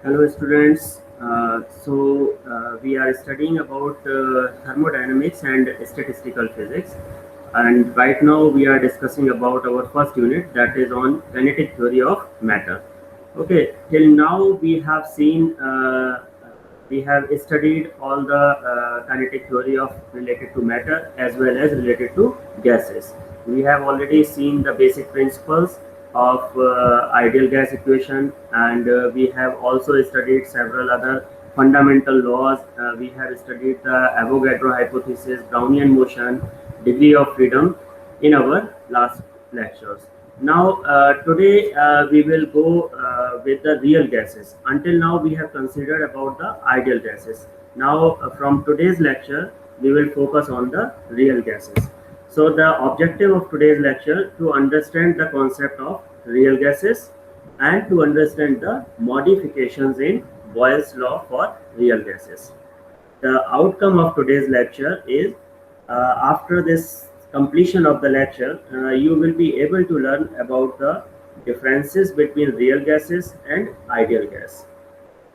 Hello students. We are studying about thermodynamics and statistical physics, and right now we are discussing about our first unit, that is on kinetic theory of matter. Okay, till now we have studied all the kinetic theory of related to matter as well as related to gases. We have already seen the basic principles of ideal gas equation, and we have also studied several other fundamental laws. We have studied the Avogadro hypothesis, Brownian motion, degree of freedom in our last lectures. Now, today we will go with the real gases. Until now, we have considered about the ideal gases. Now, from today's lecture, we will focus on the real gases. So, the objective of today's lecture to understand the concept of real gases and to understand the modifications in Boyle's law for real gases. The outcome of today's lecture is after this completion of the lecture, you will be able to learn about the differences between real gases and ideal gas.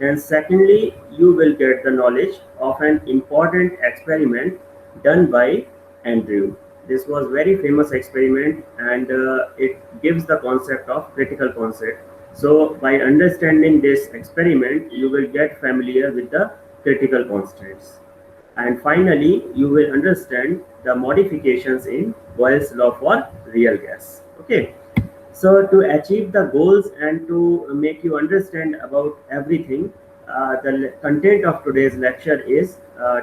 And secondly, you will get the knowledge of an important experiment done by Andrew. This was very famous experiment, and it gives the concept of critical constant. So by understanding this experiment, you will get familiar with the critical constants. And finally, you will understand the modifications in Boyle's law for real gas. Okay. So to achieve the goals and to make you understand about everything, the content of today's lecture is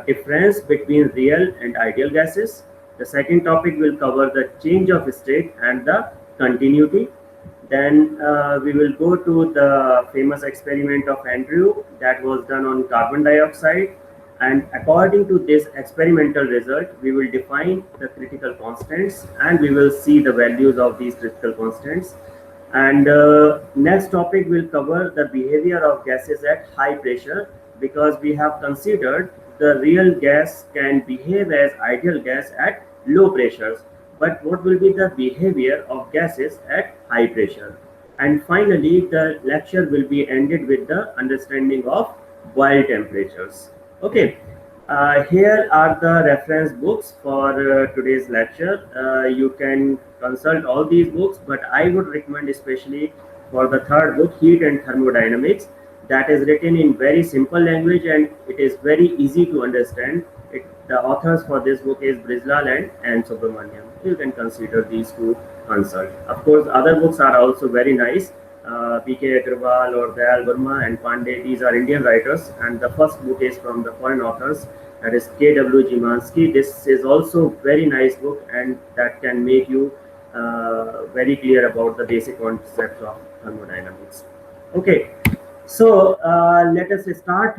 difference between real and ideal gases. The second topic will cover the change of state and the continuity. Then we will go to the famous experiment of Andrew that was done on carbon dioxide. And according to this experimental result, we will define the critical constants and we will see the values of these critical constants. And next topic will cover the behavior of gases at high pressure, because we have considered the real gas can behave as ideal gas at low pressures. But what will be the behavior of gases at high pressure? And finally, the lecture will be ended with the understanding of Boyle temperatures. Okay, here are the reference books for today's lecture. You can consult all these books, but I would recommend especially for the third book, Heat and Thermodynamics, that is written in very simple language and it is very easy to understand. The authors for this book is Brijlal and Subramaniam. You can consider these two consult. Of course, other books are also very nice. P.K. Agrawal or Dayal Verma and Pandey, these are Indian writers, and the first book is from the foreign authors, that is K.W. Jimansky. This is also very nice book and that can make you very clear about the basic concepts of thermodynamics. Okay, so let us start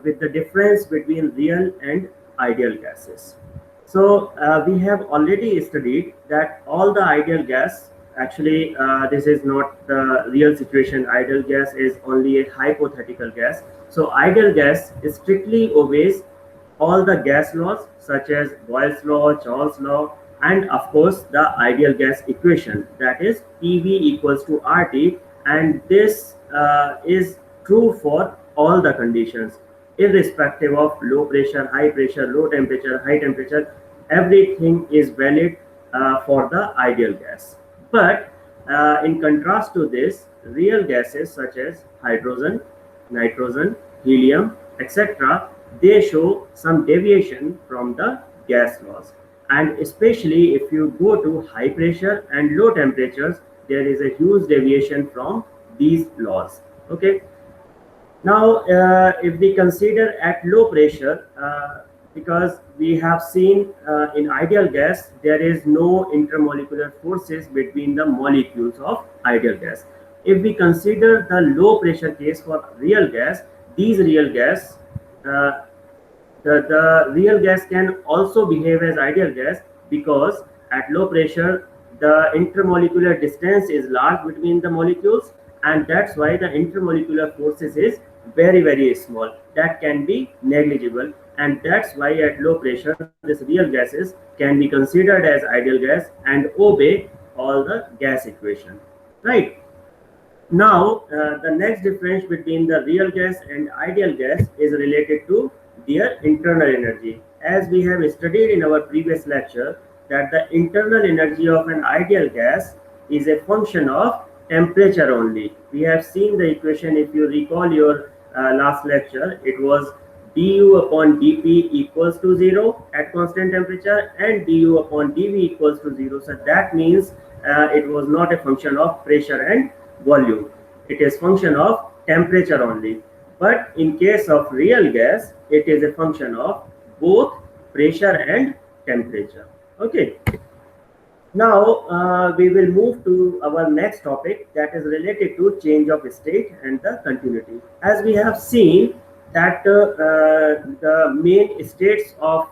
with the difference between real and ideal gases. So we have already studied that all the ideal gas, actually this is not the real situation. Ideal gas is only a hypothetical gas. So ideal gas strictly obeys all the gas laws such as Boyle's law, Charles law, and of course the ideal gas equation, that is PV equals to RT, and this is true for all the conditions irrespective of low pressure, high pressure, low temperature, high temperature. Everything is valid for the ideal gas. But in contrast to this, real gases such as hydrogen, nitrogen, helium, etc., they show some deviation from the gas laws. And especially if you go to high pressure and low temperatures, there is a huge deviation from these laws. Okay. Now, if we consider at low pressure, because we have seen in ideal gas, there is no intermolecular forces between the molecules of ideal gas. If we consider the low pressure case for real gas, these real gas, uh, the real gas can also behave as ideal gas, because at low pressure the intermolecular distance is large between the molecules, and that's why the intermolecular forces is very small, that can be negligible, and that's why at low pressure this real gases can be considered as ideal gas and obey all the gas equation, right? Now, the next difference between the real gas and ideal gas is related to their internal energy. As we have studied in our previous lecture, that the internal energy of an ideal gas is a function of temperature only. We have seen the equation, if you recall your last lecture, it was du upon dp equals to 0 at constant temperature and du upon dv equals to 0. So that means it was not a function of pressure and volume, it is function of temperature only. But in case of real gas, it is a function of both pressure and temperature. Okay, now we will move to our next topic, that is related to change of state and the continuity. As we have seen that the main states of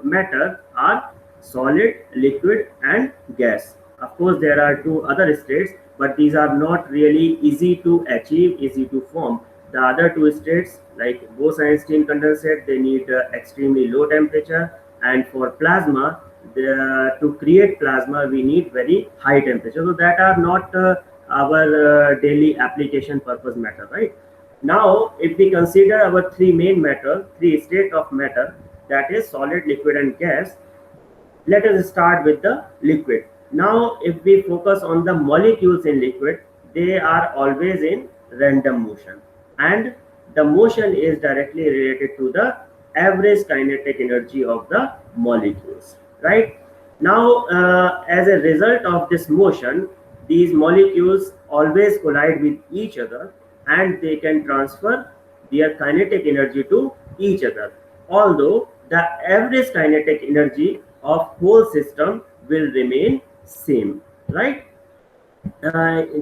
matter are solid, liquid and gas. Of course there are two other states, but these are not really easy to achieve, easy to form. The other two states like Bose-Einstein condensate, they need extremely low temperature, and for plasma, to create plasma we need very high temperature. So that are not our daily application purpose matter, right? Now if we consider our three main matter, three state of matter, that is solid, liquid and gas. Let us start with the liquid. Now if we focus on the molecules in liquid, they are always in random motion, and the motion is directly related to the average kinetic energy of the molecules, right? Now as a result of this motion, these molecules always collide with each other and they can transfer their kinetic energy to each other, although the average kinetic energy of whole system will remain same, right?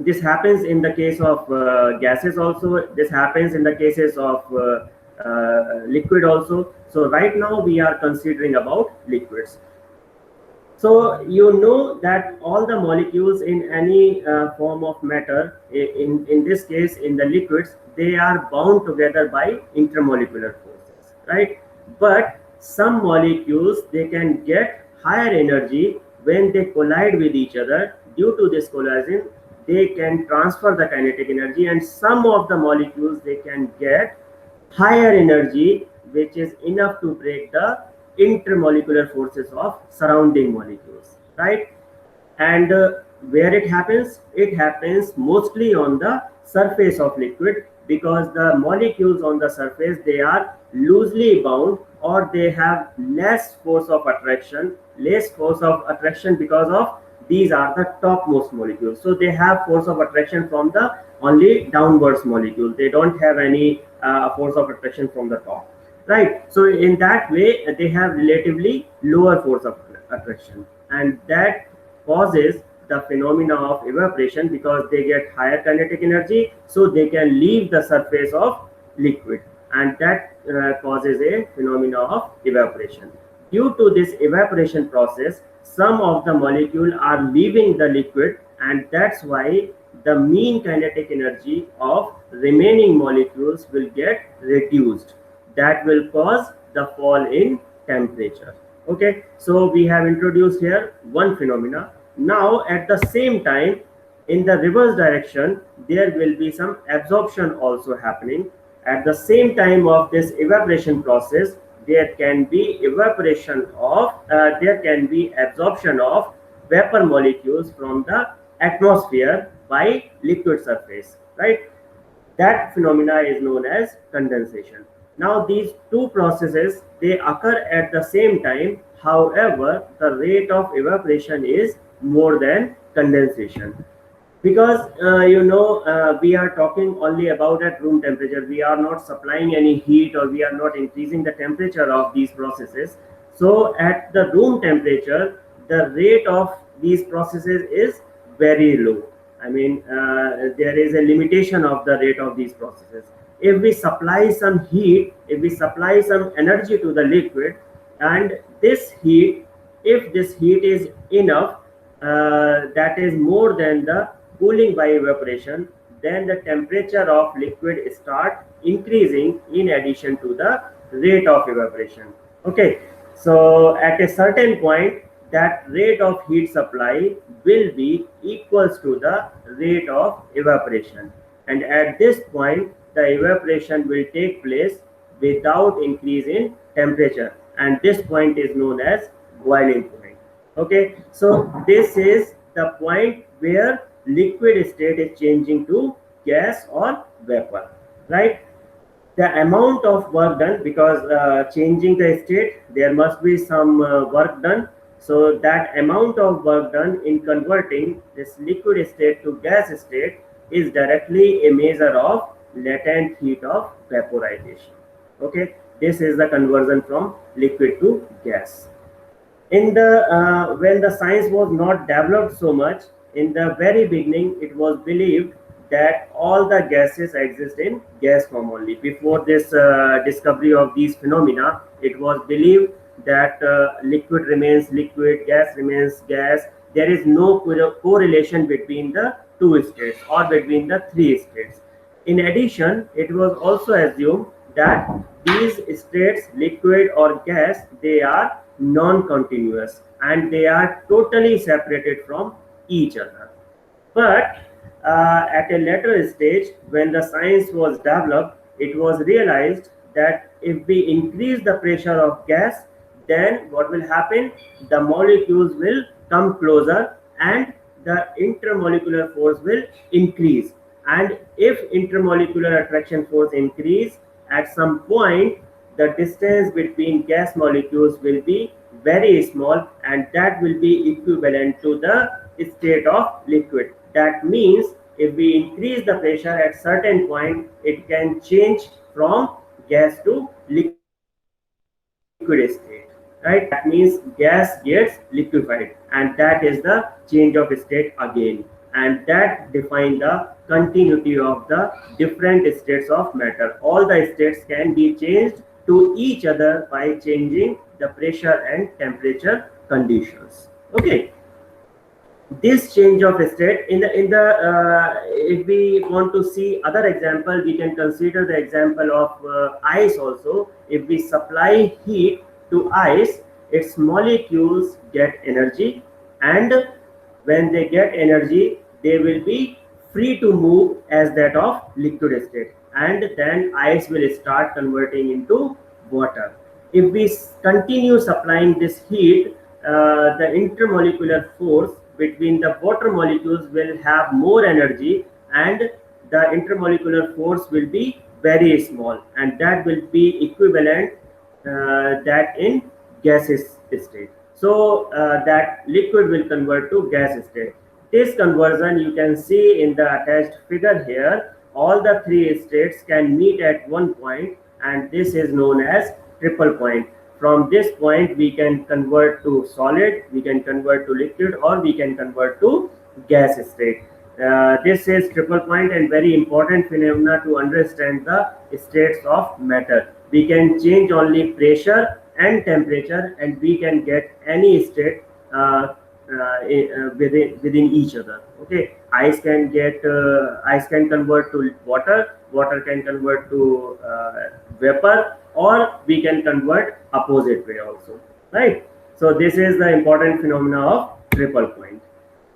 This happens in the case of gases also, this happens in the cases of liquid also. So right now we are considering about liquids. So you know that all the molecules in any form of matter, in this case in the liquids, they are bound together by intermolecular forces, right? But some molecules, they can get higher energy when they collide with each other. Due to this collision, they can transfer the kinetic energy, and some of the molecules, they can get higher energy which is enough to break the intermolecular forces of surrounding molecules, right? And where it happens mostly on the surface of liquid, because the molecules on the surface, they are loosely bound, or they have less force of attraction, because of these are the topmost molecules, so they have force of attraction from the only downwards molecule, they don't have any force of attraction from the top, right? So in that way they have relatively lower force of attraction, and that causes the phenomena of evaporation, because they get higher kinetic energy, so they can leave the surface of liquid, and that causes a phenomena of evaporation. Due to this evaporation process, some of the molecule are leaving the liquid, and that's why the mean kinetic energy of remaining molecules will get reduced. That will cause the fall in temperature. Okay, so we have introduced here one phenomena. Now at the same time, in the reverse direction, there will be some absorption also happening. At the same time of this evaporation process, there can be absorption of vapor molecules from the atmosphere by liquid surface, right? That phenomena is known as condensation. Now these two processes, they occur at the same time, however the rate of evaporation is more than condensation, because we are talking only about at room temperature, we are not supplying any heat, or we are not increasing the temperature of these processes. So at the room temperature, the rate of these processes is very low. I mean, there is a limitation of the rate of these processes. If we supply some heat, if we supply some energy to the liquid, and this heat, if this heat is enough, that is more than the cooling by evaporation, then the temperature of liquid start increasing in addition to the rate of evaporation. Okay, so at a certain point, that rate of heat supply will be equals to the rate of evaporation, and at this point the evaporation will take place without increase in temperature, and this point is known as boiling point. Okay, so this is the point where liquid state is changing to gas or vapor, right? The amount of work done, because changing the state there must be some work done, so that amount of work done in converting this liquid state to gas state is directly a measure of latent heat of vaporization. Okay, this is the conversion from liquid to gas. In the when the science was not developed so much, in the very beginning it was believed that all the gases exist in gas form only. Before this discovery of these phenomena, it was believed that liquid remains liquid, gas remains gas. There is no correlation between the two states or between the three states. In addition, it was also assumed that these states, liquid or gas, they are non-continuous and they are totally separated from each other. But at a later stage, when the science was developed, it was realized that if we increase the pressure of gas, then what will happen? The molecules will come closer and the intermolecular force will increase. And if intermolecular attraction force increase, at some point the distance between gas molecules will be very small, and that will be equivalent to the state of liquid. That means if we increase the pressure at certain point, it can change from gas to liquid state, right? That means gas gets liquefied, and that is the change of state again, and that defines the continuity of the different states of matter. All the states can be changed to each other by changing the pressure and temperature conditions. Okay, this change of state if we want to see other example, we can consider the example of ice also. If we supply heat to ice, its molecules get energy, and when they get energy, they will be free to move as that of liquid state, and then ice will start converting into water. If we continue supplying this heat, the intermolecular force between the water molecules will have more energy, and the intermolecular force will be very small, and that will be equivalent that in gaseous state. So that liquid will convert to gas state. This conversion you can see in the attached figure here. All the three states can meet at one point, and this is known as triple point. From this point we can convert to solid, we can convert to liquid, or we can convert to gas state. This is triple point and very important phenomena to understand the states of matter. We can change only pressure and temperature, and we can get any state within each other. Okay, ice can convert to water, water can convert to vapor, or we can convert opposite way also, right? So this is the important phenomena of triple point.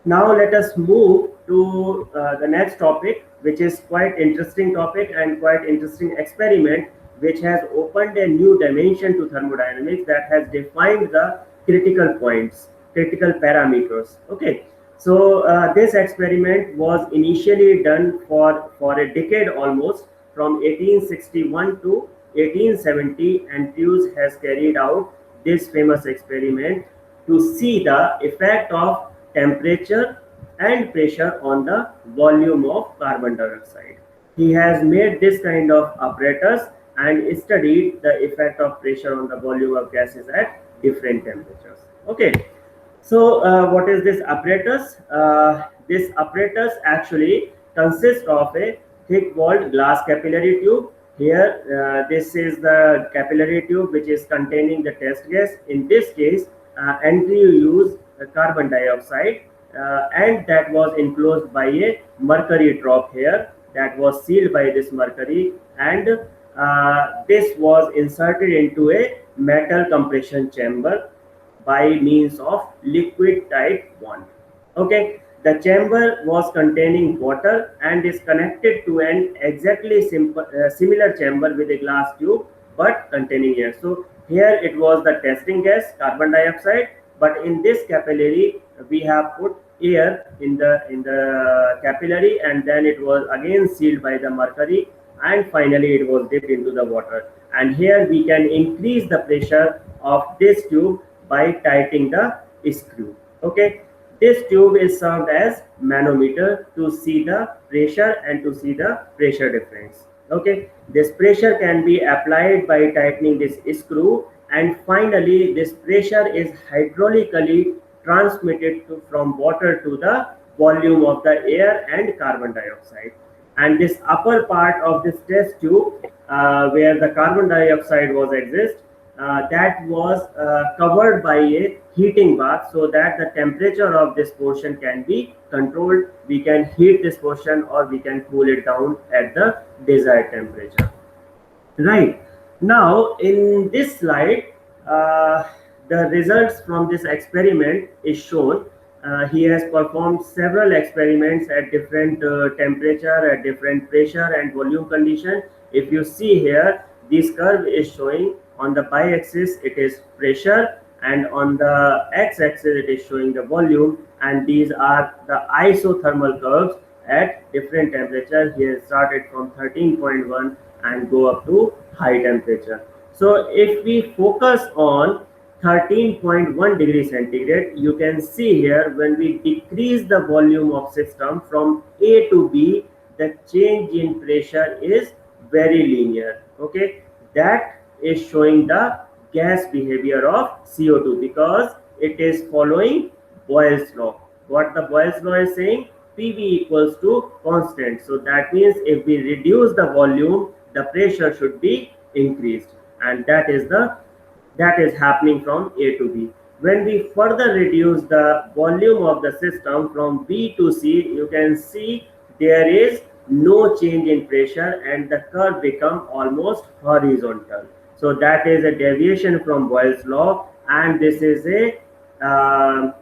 Now let us move to the next topic, which is quite interesting topic and quite interesting experiment, which has opened a new dimension to thermodynamics, that has defined the critical points, critical parameters. Okay, so this experiment was initially done for a decade almost, from 1861 to 1870, and Fuse has carried out this famous experiment to see the effect of temperature and pressure on the volume of carbon dioxide. He has made this kind of apparatus and studied the effect of pressure on the volume of gases at different temperatures. Okay, so what is this apparatus? This apparatus actually consists of a thick walled glass capillary tube. Here, this is the capillary tube which is containing the test gas. In this case, entry you use carbon dioxide, and that was enclosed by a mercury drop here, that was sealed by this mercury, and this was inserted into a metal compression chamber. by means of liquid tight bond. Okay, the chamber was containing water and is connected to an exactly similar chamber with a glass tube but containing air. So here it was the testing gas carbon dioxide, but in this capillary we have put air in the capillary, and then it was again sealed by the mercury, and finally it was dipped into the water. And here we can increase the pressure of this tube by tightening the screw. Okay, this tube is served as manometer to see the pressure and to see the pressure difference. Okay, this pressure can be applied by tightening this screw, and finally this pressure is hydraulically transmitted from water to the volume of the air and carbon dioxide. And this upper part of this test tube, where the carbon dioxide was exist, that was covered by a heating bath, so that the temperature of this portion can be controlled. We can heat this portion or we can cool it down at the desired temperature. Right. Now in this slide, the results from this experiment is shown. He has performed several experiments at different temperature, at different pressure and volume condition. If you see here, this curve is showing on the y-axis it is pressure, and on the x-axis it is showing the volume, and these are the isothermal curves at different temperature. Here started from 13.1 and go up to high temperature. So if we focus on 13.1 degree centigrade, you can see here when we decrease the volume of system from A to B, the change in pressure is very linear. Okay, that is showing the gas behavior of CO2 because it is following Boyle's law. What the Boyle's law is saying, PV equals to constant. So that means if we reduce the volume, the pressure should be increased, and that is happening from A to B. When we further reduce the volume of the system from B to C, you can see there is no change in pressure and the curve become almost horizontal. So that is a deviation from Boyle's law, and this is the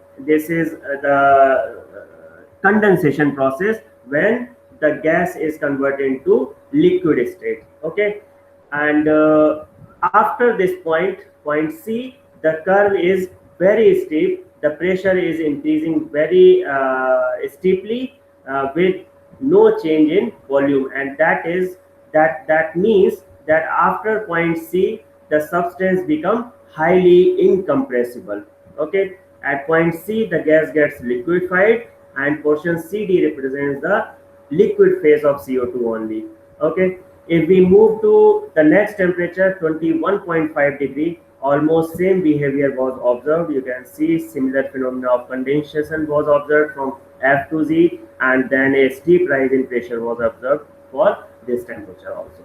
condensation process when the gas is converted into liquid state. Okay, and after this point C, the curve is very steep. The pressure is increasing very steeply with no change in volume, and that means that after point C, the substance become highly incompressible. Okay, at point C, the gas gets liquefied, and portion CD represents the liquid phase of CO2 only. Okay, if we move to the next temperature, 21.5 degree, almost same behavior was observed. You can see similar phenomena of condensation was observed from F to Z, and then a steep rise in pressure was observed for this temperature also.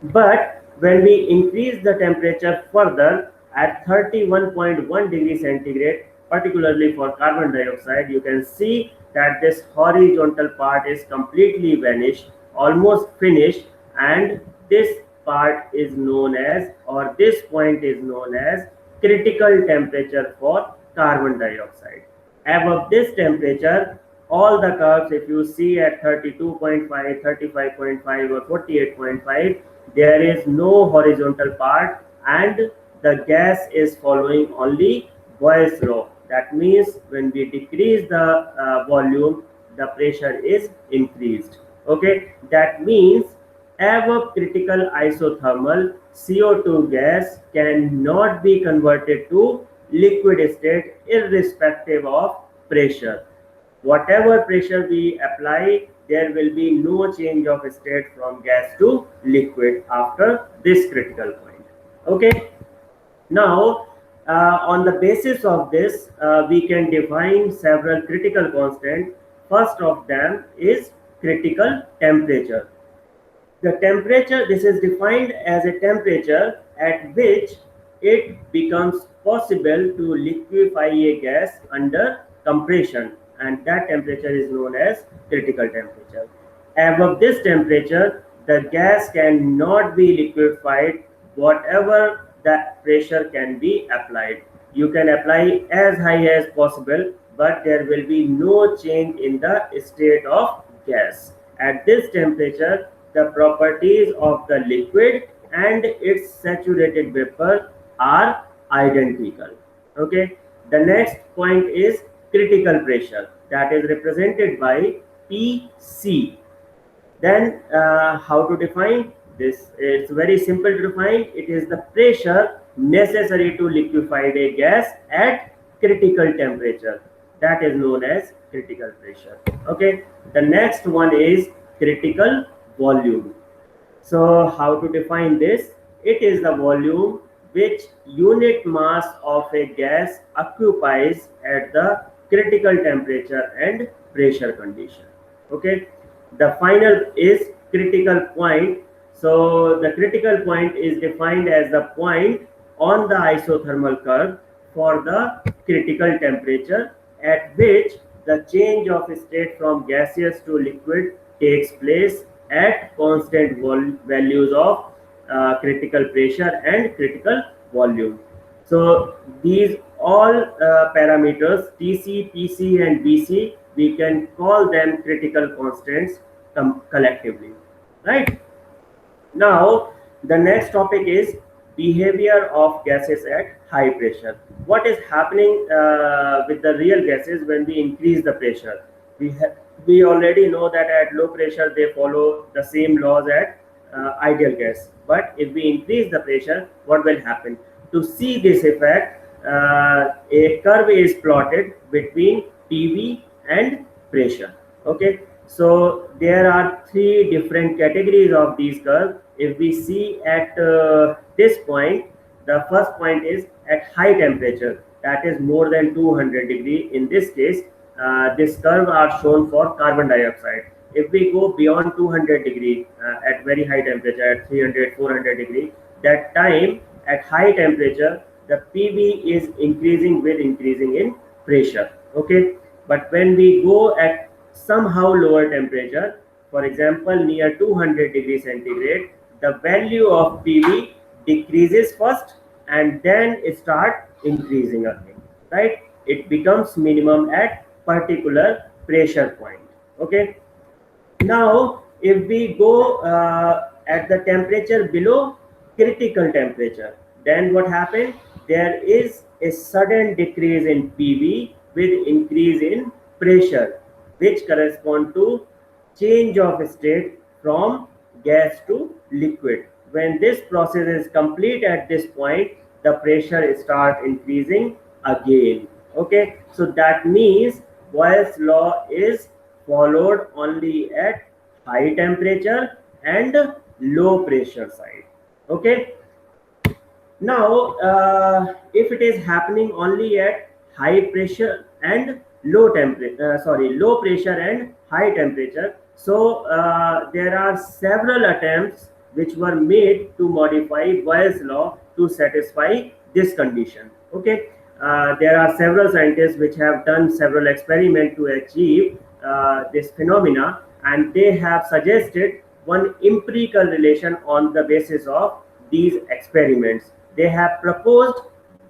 But when we increase the temperature further at 31.1 degree centigrade, particularly for carbon dioxide, you can see that this horizontal part is completely vanished, almost finished, and this part is known as, or this point is known as, critical temperature for carbon dioxide. Above this temperature, all the curves, if you see at 32.5, 35.5 or 48.5, there is no horizontal part and the gas is following only Boyle's law. That means when we decrease the volume, the pressure is increased. Okay, that means above critical isothermal, CO2 gas cannot be converted to liquid state irrespective of pressure. Whatever pressure we apply, there will be no change of state from gas to liquid after this critical point. Okay, now on the basis of this, we can define several critical constants. First of them is critical temperature. The temperature, this is defined as a temperature at which it becomes possible to liquefy a gas under compression, and that temperature is known as critical temperature. Above this temperature, the gas cannot be liquefied whatever the pressure can be applied. you can apply as high as possible, but there will be no change in the state of gas. At this temperature, the properties of the liquid and its saturated vapor are identical. Okay. The next point is critical pressure, that is represented by PC. Then how to define this? It's very simple to define. It is the pressure necessary to liquefy a gas at critical temperature. That is known as critical pressure. Okay. The next one is critical volume. So how to define this? It is the volume which unit mass of a gas occupies at the critical temperature and pressure condition. Okay. The final is critical point. So the critical point is defined as the point on the isothermal curve for the critical temperature at which the change of state from gaseous to liquid takes place at constant values of critical pressure and critical volume. So these all parameters TC, PC and BC, we can call them critical constants collectively, right? Now the next topic is behavior of gases at high pressure. What is happening with the real gases when we increase the pressure? We already know that at low pressure they follow the same laws at ideal gas. But if we increase the pressure, what will happen? To see this effect, a curve is plotted between PV and pressure. Okay, so there are three different categories of these curves. If we see at this point, the first point is at high temperature, that is more than 200 degree. In this case, this curve are shown for carbon dioxide. If we go beyond 200 degree at very high temperature, at 300, 400 degree, that time at high temperature, the PV is increasing with increasing in pressure. Okay, but when we go at somehow lower temperature, for example near 200 degrees centigrade, the value of PV decreases first and then it start increasing again, right? It becomes minimum at particular pressure point. Okay. Now if we go at the temperature below critical temperature, then what happened? There is a sudden decrease in PV with increase in pressure, which correspond to change of state from gas to liquid. When this process is complete at this point, the pressure start increasing again. Okay, so that means Boyle's law is followed only at high temperature and low pressure side. Okay, now if it is happening only at high pressure and low temperature, low pressure and high temperature, so there are several attempts which were made to modify Boyle's law to satisfy this condition. Okay, there are several scientists which have done several experiments to achieve this phenomena, and they have suggested one empirical relation on the basis of these experiments. They have proposed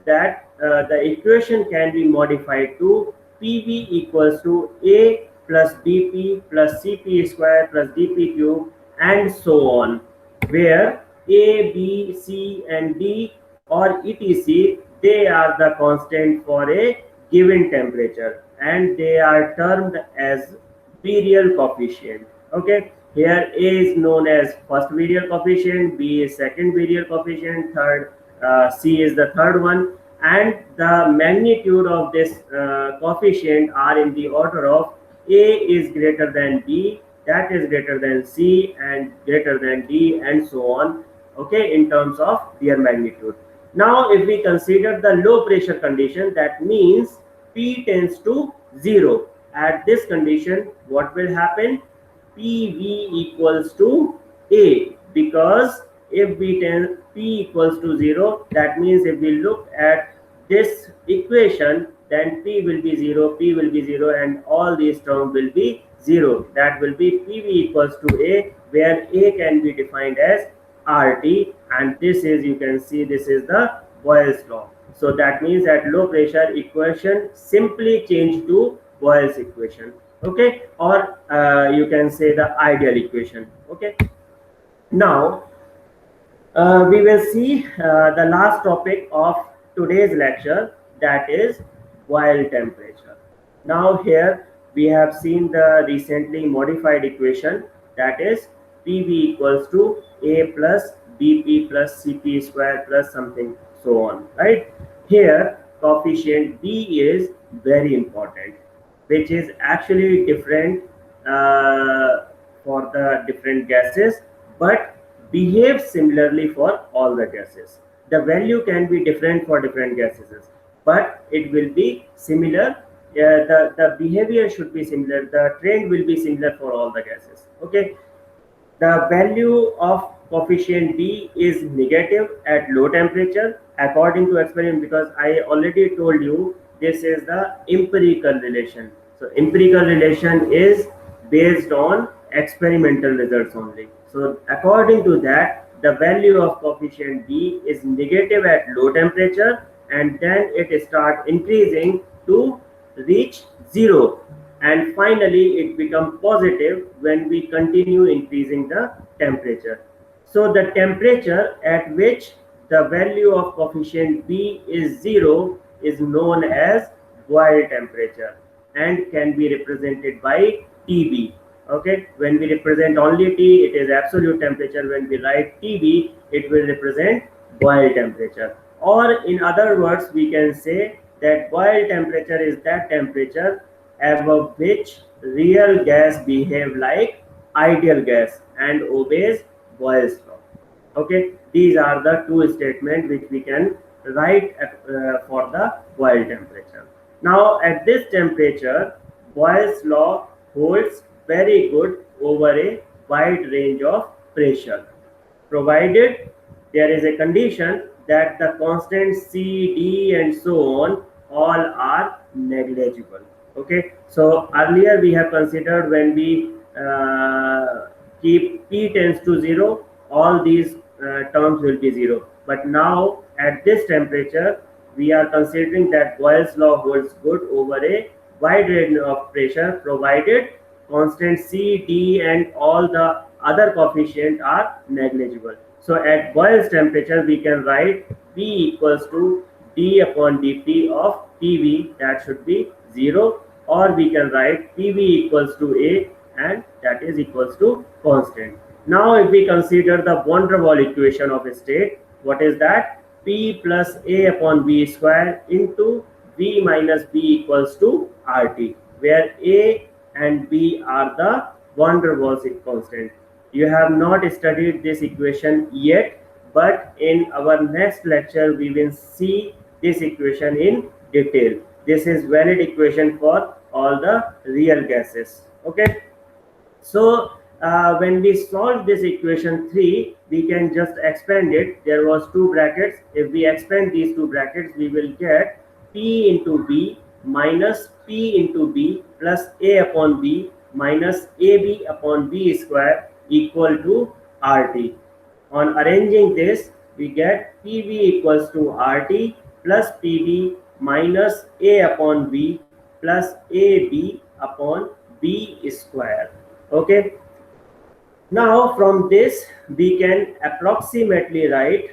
that the equation can be modified to PV equals to A plus BP plus CP square plus DP cube and so on, where A, B, C and D or etc, they are the constant for a given temperature and they are termed as virial coefficient. Okay, here A is known as first virial coefficient, B is second virial coefficient, C is the third one, and the magnitude of this coefficient are in the order of A is greater than B, that is greater than C and greater than D and so on, okay, in terms of their magnitude. Now if we consider the low pressure condition, that means P tends to 0. At this condition, what will happen? PV equals to A, because if we tend P equals to 0, that means if we look at this equation, then P will be 0, P will be 0 and all these terms will be 0. That will be PV equals to A, where A can be defined as RT, and this is, you can see, this is the Boyle's law. So that means at low pressure equation simply change to Boyle's equation. Okay, or you can say the ideal equation. Okay, now we will see the last topic of today's lecture, that is Boyle temperature. Now here we have seen the recently modified equation, that is PV equals to A plus BP plus CP square plus something so on, right? Here coefficient B is very important, which is actually different for the different gases, but behave similarly for all the gases. The value can be different for different gases, but it will be similar. The behavior should be similar. The trend will be similar for all the gases. Okay. The value of coefficient B is negative at low temperature according to experiment, because I already told you this is the empirical relation. So empirical relation is based on experimental results only. So according to that, the value of coefficient B is negative at low temperature, and then it starts increasing to reach 0, and finally it becomes positive when we continue increasing the temperature. So the temperature at which the value of coefficient B is 0 is known as Boyle temperature and can be represented by TB. Okay, when we represent only T, it is absolute temperature. When we write TB, it will represent Boyle temperature. Or in other words, we can say that Boyle temperature is that temperature above which real gas behave like ideal gas and obeys Boyle's law. Okay, these are the two statements which we can write for the Boyle temperature. Now at this temperature, Boyle's law holds very good over a wide range of pressure, provided there is a condition that the constants C, D and so on all are negligible. Okay, so earlier we have considered when we keep P tends to 0, all these terms will be 0. But now at this temperature, we are considering that Boyle's law holds good over a wide range of pressure, provided constant C, D and all the other coefficients are negligible. So at Boyle's temperature, we can write B equals to d upon dp of PV, that should be 0, or we can write PV equals to A, and that is equals to constant. Now if we consider the van der Waals equation of a state, what is that? P plus A upon B square into V minus B equals to RT, where A and B are the van der Waals constant. You have not studied this equation yet, but in our next lecture we will see this equation in detail. This is valid equation for all the real gases. Okay, so when we solve this equation 3, we can just expand it. There was two brackets. If we expand these two brackets, we will get P into B minus P into B plus A upon B minus AB upon B square equal to RT. On arranging this, we get PV equals to RT plus PB minus A upon B plus AB upon B square. Okay. Now from this we can approximately write,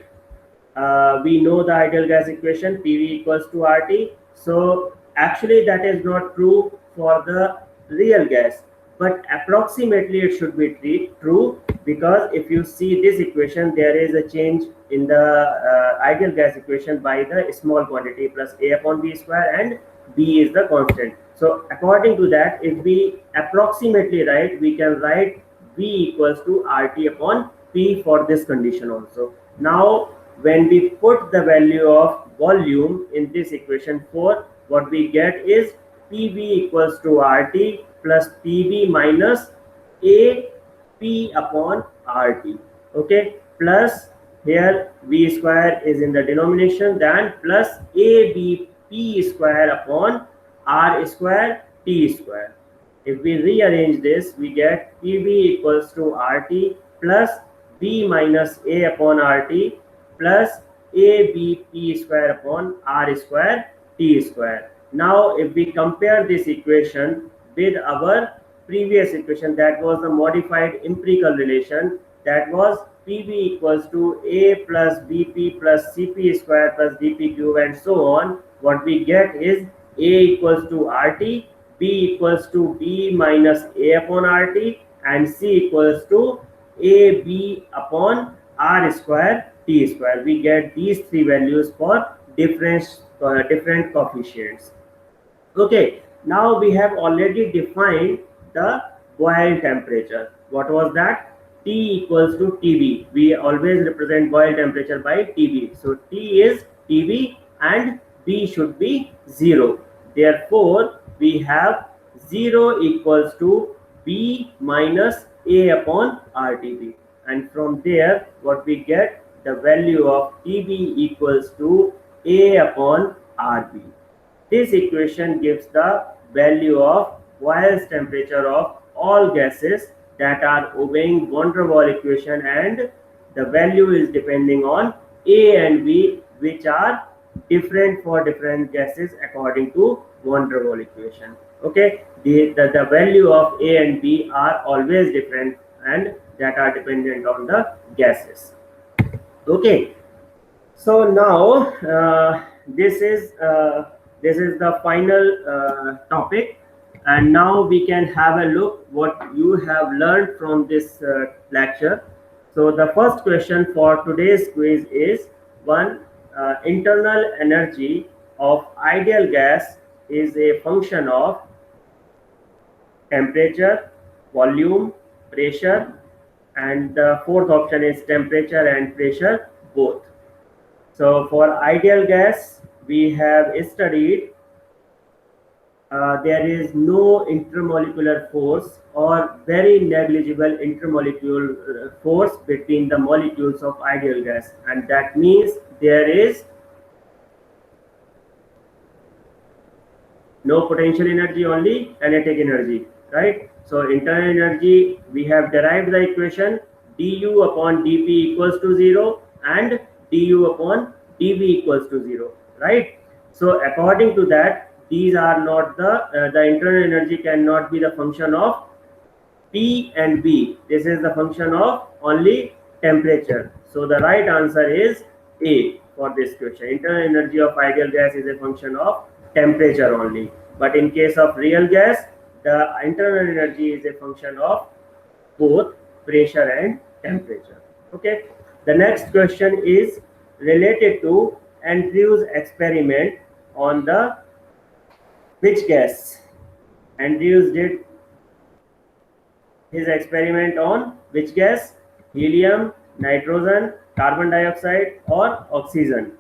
we know the ideal gas equation PV equals to RT. So actually that is not true for the real gas, but approximately it should be true, because if you see this equation, there is a change in the ideal gas equation by the small quantity plus A upon B square, and B is the constant. So according to that, if we approximately write, we can write V equals to RT upon P for this condition also. Now when we put the value of volume in this equation 4, what we get is PV equals to RT plus PB minus AP upon RT. Okay, plus here V square is in the denomination, then plus ABP square upon R square T square. If we rearrange this, we get PV equals to RT plus B minus A upon RT plus ABP square upon R square T square. Now if we compare this equation with our previous equation, that was the modified empirical relation, that was PV equals to A plus BP plus CP square plus DP cube and so on. What we get is A equals to RT, B equals to B minus A upon RT, and C equals to AB upon R square T square. We get these three values for different coefficients. Okay, now we have already defined the boil temperature. What was that? T equals to TB. We always represent boil temperature by TB. So T is TB and B should be 0. Therefore, we have 0 equals to B minus A upon RTB. And from there, what we get, the value of TB equals to A upon RB. This equation gives the value of Boyle's temperature of all gases that are obeying van der Waal equation, and the value is depending on A and B, which are different for different gases according to van der Waal equation. Okay, the value of A and B are always different and that are dependent on the gases. Okay, so now this is the final topic, and now we can have a look what you have learned from this lecture. So the first question for today's quiz is one, internal energy of ideal gas is a function of temperature, volume, pressure, and the fourth option is temperature and pressure both. So for ideal gas, we have studied there is no intermolecular force or very negligible intermolecular force between the molecules of ideal gas, and that means there is no potential energy, only kinetic energy, right? So internal energy, we have derived the equation du upon dp equals to 0 and du upon dv equals to 0, right? So according to that, these are not the internal energy cannot be the function of P and B. This is the function of only temperature. So the right answer is A for this question. Internal energy of ideal gas is a function of temperature only. But in case of real gas, the internal energy is a function of both pressure and temperature. Okay. The next question is related to Andrew's experiment on the which gas? Andrews did his experiment on which gas? Helium, nitrogen, carbon dioxide, or oxygen?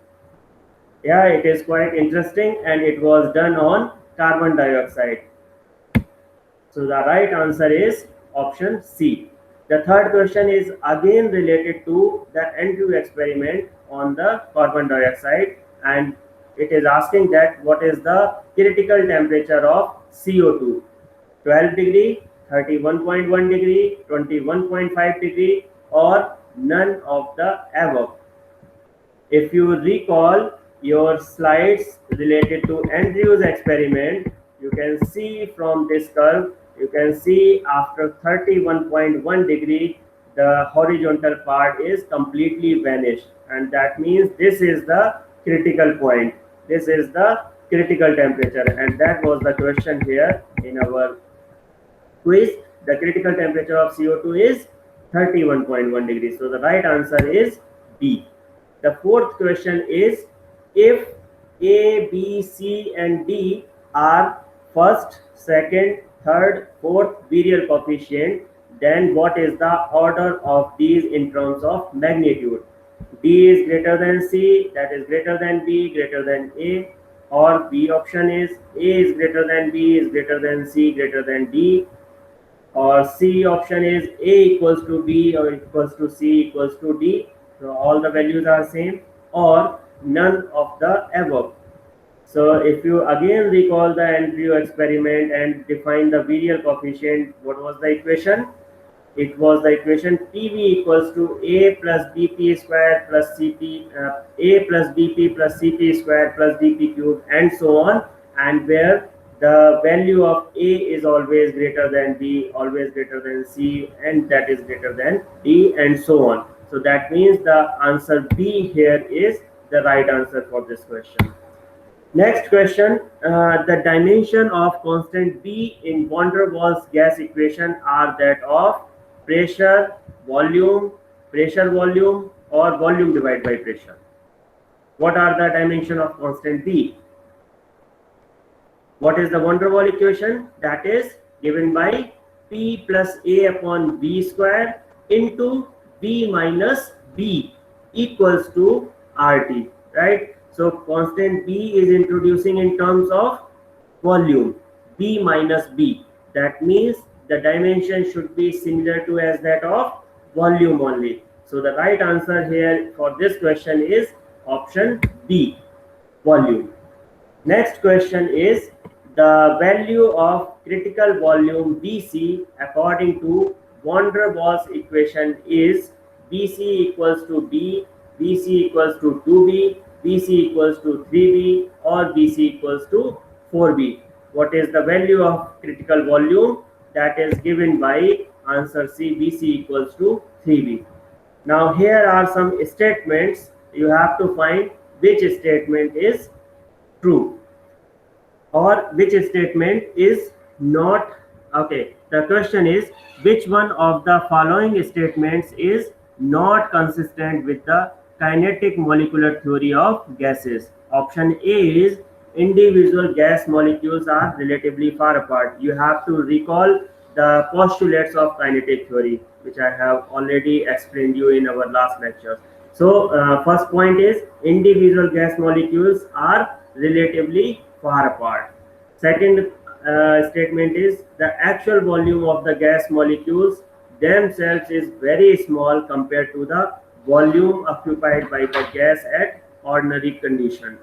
Yeah, it is quite interesting, and it was done on carbon dioxide. So the right answer is option C. The third question is again related to the Andrew experiment on the carbon dioxide, and it is asking that what is the critical temperature of CO2? 12 degree, 31.1 degree, 21.5 degree, or none of the above. If you recall your slides related to Andrew's experiment, you can see from this curve, you can see after 31.1 degree, the horizontal part is completely vanished, and that means this is the critical point. This is the critical temperature, and that was the question here in our quiz. The critical temperature of CO2 is 31.1 degrees. So the right answer is B. The fourth question is if A, B, C, and D are first, second, third, fourth virial coefficient, then what is the order of these in terms of magnitude? D is greater than C, that is greater than B, greater than A, or B option is A is greater than B, is greater than C, greater than D, or C option is A equals to B or equals to C equals to D. So all the values are same, or none of the above. So if you again recall the Andrew experiment and define the virial coefficient, what was the equation? It was the equation PV equals to A plus BP square plus CP, A plus BP plus CP square plus DP cube, and so on, and where the value of A is always greater than B, always greater than C, and that is greater than D, and so on. So that means the answer B here is the right answer for this question. Next question, the dimension of constant B in van der Waals gas equation are that of pressure, volume, or volume divided by pressure. What are the dimension of constant B? What is the van der Waals equation? That is given by P plus A upon B square into B minus B equals to RT, right? So constant B is introducing in terms of volume, B minus B. That means the dimension should be similar to as that of volume only. So the right answer here for this question is option B, volume. Next question is the value of critical volume BC according to van der Waals equation is BC equals to B, BC equals to 2B, BC equals to 3B, or BC equals to 4B. What is the value of critical volume? That is given by answer C, BC equals to 3B. Now here are some statements. You have to find which statement is true or which statement is not. Okay, the question is which one of the following statements is not consistent with the kinetic molecular theory of gases. Option A is individual gas molecules are relatively far apart. You have to recall the postulates of kinetic theory, which I have already explained you in our last lecture. So first point is individual gas molecules are relatively far apart. Second statement is the actual volume of the gas molecules themselves is very small compared to the volume occupied by the gas at ordinary condition.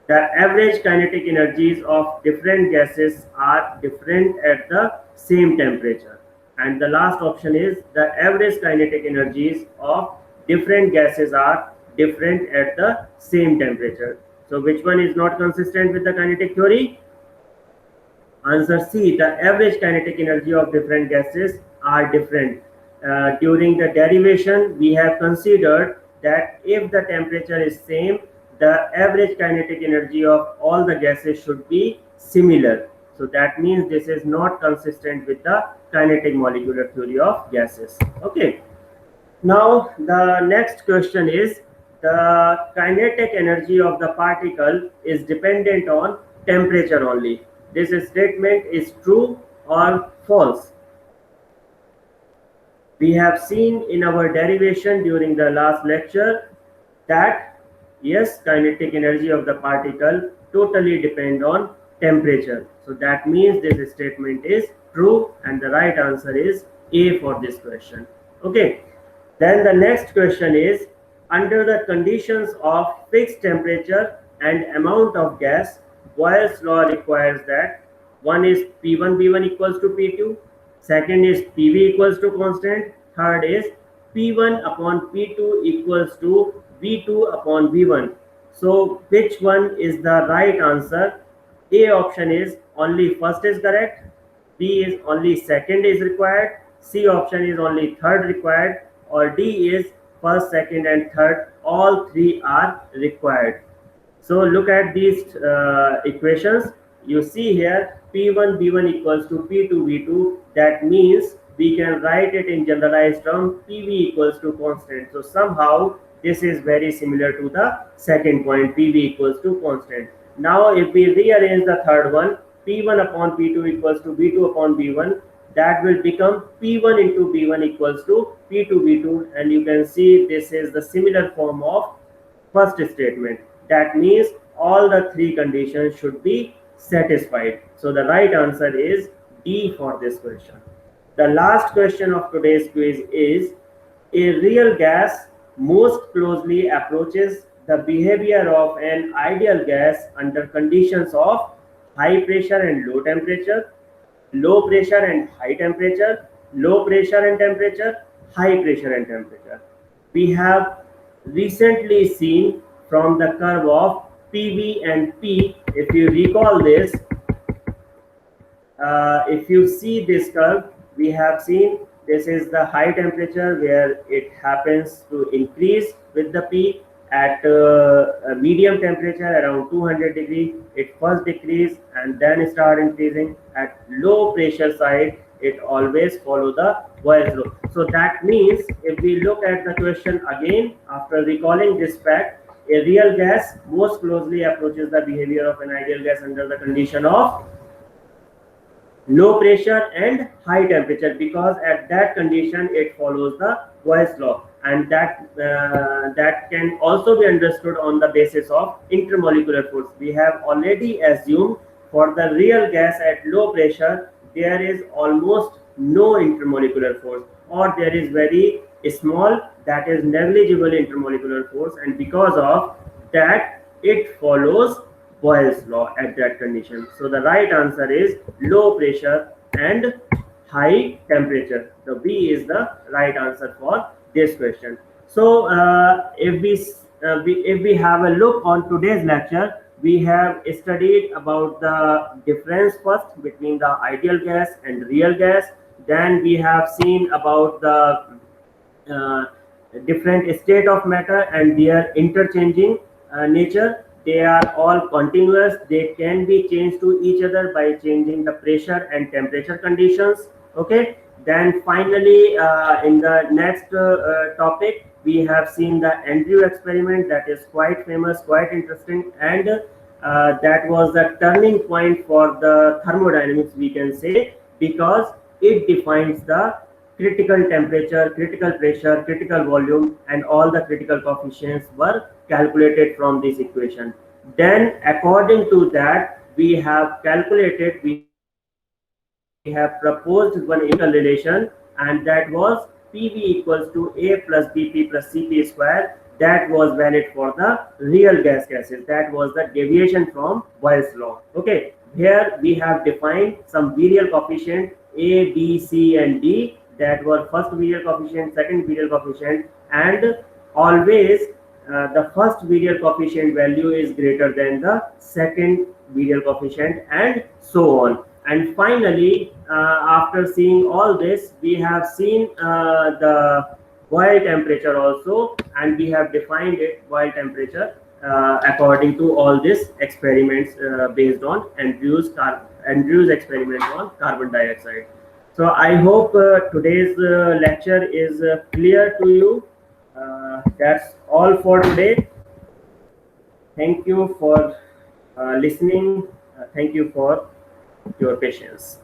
The average kinetic energies of different gases are different at the same temperature. And the last option is the average kinetic energies of different gases are different at the same temperature. So which one is not consistent with the kinetic theory? Answer C, the average kinetic energy of different gases are different. During the derivation, we have considered that if the temperature is same, the average kinetic energy of all the gases should be similar. So that means this is not consistent with the kinetic molecular theory of gases. Okay. Now the next question is the kinetic energy of the particle is dependent on temperature only. This statement is true or false? We have seen in our derivation during the last lecture that yes, kinetic energy of the particle totally depend on temperature. So that means this statement is true and the right answer is A for this question. Okay. Then the next question is under the conditions of fixed temperature and amount of gas, Boyle's law requires that one is P1 B1 equals to P2, second is PV equals to constant, third is P1 upon P2 equals to V2 upon V1. So which one is the right answer? A option is only first is correct, B is only second is required, C option is only third required, or D is first, second and third, all three are required. So look at these equations. You see here P1 B1 equals to P2 V2. That means we can write it in generalized term PV equals to constant. So somehow this is very similar to the second point, PV equals to constant. Now if we rearrange the third one, P1 upon P2 equals to V2 upon V1, that will become P1 into B1 equals to P2 V2, and you can see this is the similar form of first statement. That means all the three conditions should be satisfied. So the right answer is D for this question. The last question of today's quiz is a real gas most closely approaches the behavior of an ideal gas under conditions of high pressure and low temperature, low pressure and high temperature, low pressure and temperature, high pressure and temperature. We have recently seen from the curve of PV and P, if you recall this, if you see this curve, we have seen this is the high temperature where it happens to increase with the peak. At a medium temperature around 200 degree, it first decrease and then start increasing. At low pressure side, it always follow the Boyle's law. So that means if we look at the question again, after recalling this fact, a real gas most closely approaches the behavior of an ideal gas under the condition of low pressure and high temperature, because at that condition it follows the Boyle's law, and that can also be understood on the basis of intermolecular force. We have already assumed for the real gas at low pressure there is almost no intermolecular force, or there is very small, that is negligible intermolecular force, and because of that it follows Boyle's law at that condition. So the right answer is low pressure and high temperature. The B is the right answer for this question. So if we have a look on today's lecture, we have studied about the difference first between the ideal gas and real gas. Then we have seen about the different state of matter and their interchanging nature. They are all continuous. They can be changed to each other by changing the pressure and temperature conditions. Okay. Then finally, in the next topic, we have seen the Andrew experiment, that is quite famous, quite interesting, and that was the turning point for the thermodynamics, we can say, because it defines the critical temperature, critical pressure, critical volume, and all the critical coefficients were calculated from this equation. Then according to that, we have calculated, we have proposed one interrelation, and that was PV equals to A plus BP plus CP square. That was valid for the real gas gases. That was the deviation from Boyle's law. Okay, here we have defined some virial coefficient A, B, C, and D. That were first virial coefficient, second virial coefficient, and always the first virial coefficient value is greater than the second virial coefficient, and so on. And finally, after seeing all this, we have seen the Boyle temperature also, and we have defined it, Boyle temperature, according to all these experiments based on Andrew's experiment on carbon dioxide. So I hope today's lecture is clear to you. That's all for today. Thank you for listening. Thank you for your patience.